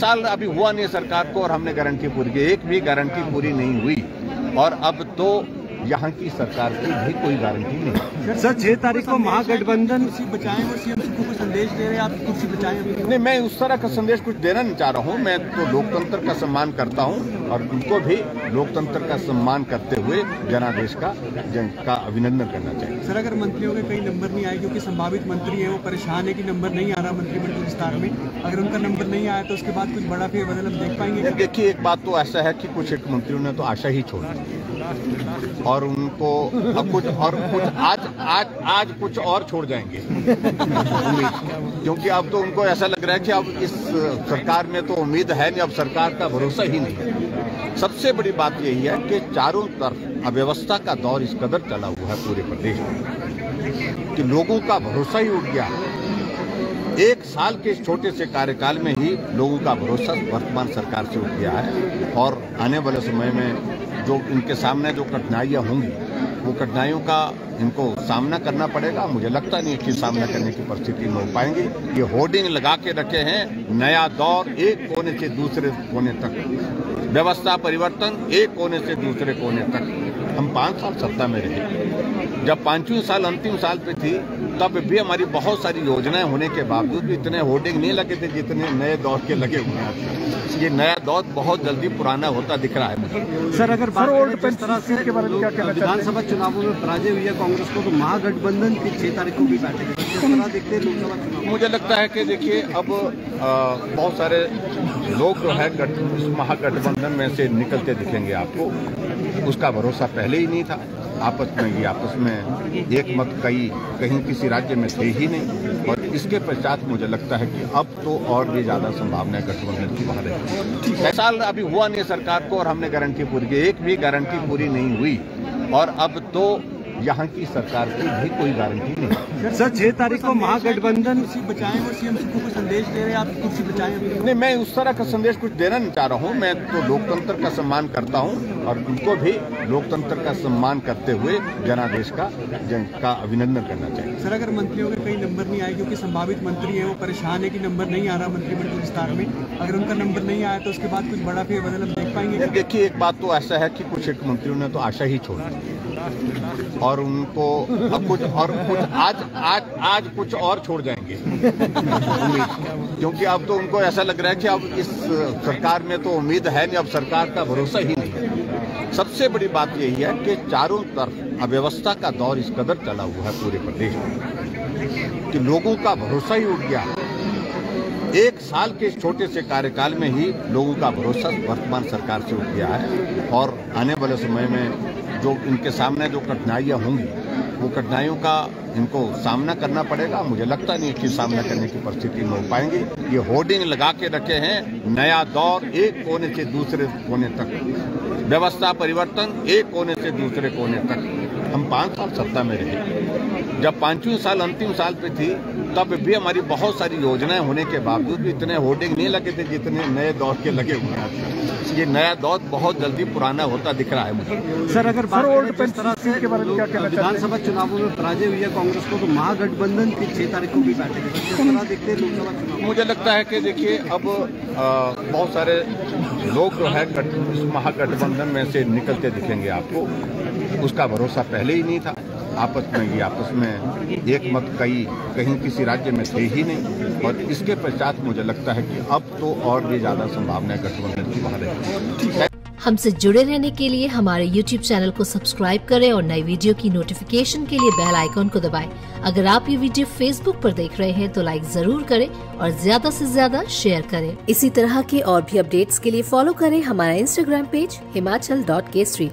साल अभी हुआ नहीं सरकार को और हमने गारंटी पूरी की, एक भी गारंटी पूरी नहीं हुई और अब तो यहाँ की सरकार की भी कोई गारंटी नहीं। सर 6 तारीख को महागठबंधन बचाएं और सीएम को कुछ संदेश दे रहे हैं, आप कुर्सी बचाएं। नहीं, मैं उस तरह का संदेश कुछ देना नहीं चाह रहा हूँ। मैं तो लोकतंत्र का सम्मान करता हूँ और उनको भी लोकतंत्र का सम्मान करते हुए जनादेश का अभिनंदन करना चाहिए। सर अगर मंत्रियों के कई नंबर नहीं आए क्योंकि संभावित मंत्री है वो परेशान है कि नंबर नहीं आ रहा मंत्रिमंडल विस्तार में, अगर उनका नंबर नहीं आया तो उसके बाद कुछ बड़ा फेरबदल हम देख पाएंगे? देखिए, एक बात तो ऐसा है कि कुछ एक मंत्रियों ने तो आशा ही छोड़ दी और उनको अब कुछ आज कुछ और छोड़ जाएंगे उम्मीद, क्योंकि अब तो उनको ऐसा लग रहा है कि अब इस सरकार में तो उम्मीद है नहीं, अब सरकार का भरोसा ही नहीं है। सबसे बड़ी बात यही है कि चारों तरफ अव्यवस्था का दौर इस कदर चला हुआ है पूरे प्रदेश में कि लोगों का भरोसा ही उठ गया। एक साल के इस छोटे से कार्यकाल में ही लोगों का भरोसा वर्तमान सरकार से उठ गया है और आने वाले समय में जो इनके सामने जो कठिनाइयां होंगी वो कठिनाइयों का इनको सामना करना पड़ेगा। मुझे लगता नहीं कि सामना करने की परिस्थिति में हो पाएंगे। ये होर्डिंग लगा के रखे हैं, नया दौर, एक कोने से दूसरे कोने तक, व्यवस्था परिवर्तन, एक कोने से दूसरे कोने तक। हम 5 साल सत्ता में रहे, जब 5वें साल अंतिम साल पे थी तब भी हमारी बहुत सारी योजनाएं होने के बावजूद भी इतने होर्डिंग नहीं लगे थे जितने नए दौर के लगे हुए हैं। ये नया दौर बहुत जल्दी पुराना होता दिख रहा है मुझे। सर अगर इस तरह से के बारे में क्या कहना चाहते हैं? विधानसभा चुनावों में पराजय हुई है कांग्रेस को, तो महागठबंधन की 6 तारीख को भी बैठेगी, किस तरह देखते हैं लोकसभा चुनाव? मुझे लगता है कि देखिए अब बहुत सारे लोग जो है इस महागठबंधन में से निकलते दिखेंगे आपको। उसका भरोसा पहले ही नहीं था। आपस में एक मत कहीं किसी राज्य में थे ही नहीं और इसके पश्चात मुझे लगता है कि अब तो और भी ज्यादा संभावना गठबंधन की बाहर है। 6 साल अभी हुआ नहीं सरकार को और हमने गारंटी पूरी की, एक भी गारंटी पूरी नहीं हुई और अब तो यहाँ की सरकार की भी कोई गारंटी नहीं। सर 6 तारीख को महागठबंधन बचाएं और सीएम को कुछ संदेश दे रहे हैं, आप कुर्सी बचाएं। नहीं, मैं उस तरह का संदेश कुछ देना नहीं चाह रहा हूँ। मैं तो लोकतंत्र का सम्मान करता हूँ और उनको भी लोकतंत्र का सम्मान करते हुए जनादेश का अभिनंदन करना चाहिए। सर अगर मंत्रियों के कई नंबर नहीं आए क्योंकि संभावित मंत्री है वो परेशान है कि नंबर नहीं आ रहा मंत्रिमंडल विस्तार में, अगर उनका नंबर नहीं आया तो उसके बाद कुछ बड़ा फेरबदल हम देख पाएंगे? देखिए, एक बात तो ऐसा है कि कुछ एक मंत्रियों ने तो आशा ही छोड़ दी और उनको अब कुछ आज कुछ और छोड़ जाएंगे उम्मीद, क्योंकि अब तो उनको ऐसा लग रहा है कि अब इस सरकार में तो उम्मीद है नहीं, अब सरकार का भरोसा ही नहीं है। सबसे बड़ी बात यही है कि चारों तरफ अव्यवस्था का दौर इस कदर चला हुआ है पूरे प्रदेश में कि लोगों का भरोसा ही उठ गया। एक साल के इस छोटे से कार्यकाल में ही लोगों का भरोसा वर्तमान सरकार से उठ गया है और आने वाले समय में जो इनके सामने जो कठिनाइयां होंगी वो कठिनाइयों का इनको सामना करना पड़ेगा। मुझे लगता नहीं कि सामना करने की परिस्थिति में हो पाएंगे। ये होर्डिंग लगा के रखे हैं, नया दौर, एक कोने से दूसरे कोने तक, व्यवस्था परिवर्तन, एक कोने से दूसरे कोने तक। हम 5 साल सत्ता में रहे, जब 5वें साल अंतिम साल पे थी तब भी हमारी बहुत सारी योजनाएं होने के बावजूद भी इतने होर्डिंग नहीं लगे थे जितने नए दौर के लगे हुए हैं। ये नया दौर बहुत जल्दी पुराना होता दिख रहा है मुझे। सर अगर इस तरह से के बारे में क्या कहना चाहते हैं? विधानसभा चुनावों में पराजय हुई है कांग्रेस को, तो महागठबंधन की 6 तारीख को भी बैठेगी, किस तरह देखते हैं लोकसभा चुनाव? मुझे लगता है कि देखिए अब बहुत सारे लोग जो है इस महागठबंधन में से निकलते दिखेंगे आपको। उसका भरोसा पहले ही नहीं था। आपस में एक मत कहीं किसी राज्य में थे ही नहीं और इसके पश्चात मुझे लगता है कि अब तो और भी ज्यादा संभावना गठबंधन की बाहर है। हमसे जुड़े रहने के लिए हमारे YouTube चैनल को सब्सक्राइब करें और नई वीडियो की नोटिफिकेशन के लिए बेल आइकॉन को दबाएं। अगर आप ये वीडियो Facebook पर देख रहे हैं तो लाइक जरूर करें और ज्यादा से ज्यादा शेयर करें। इसी तरह के और भी अपडेट्स के लिए फॉलो करें हमारा Instagram पेज himachal.kesri।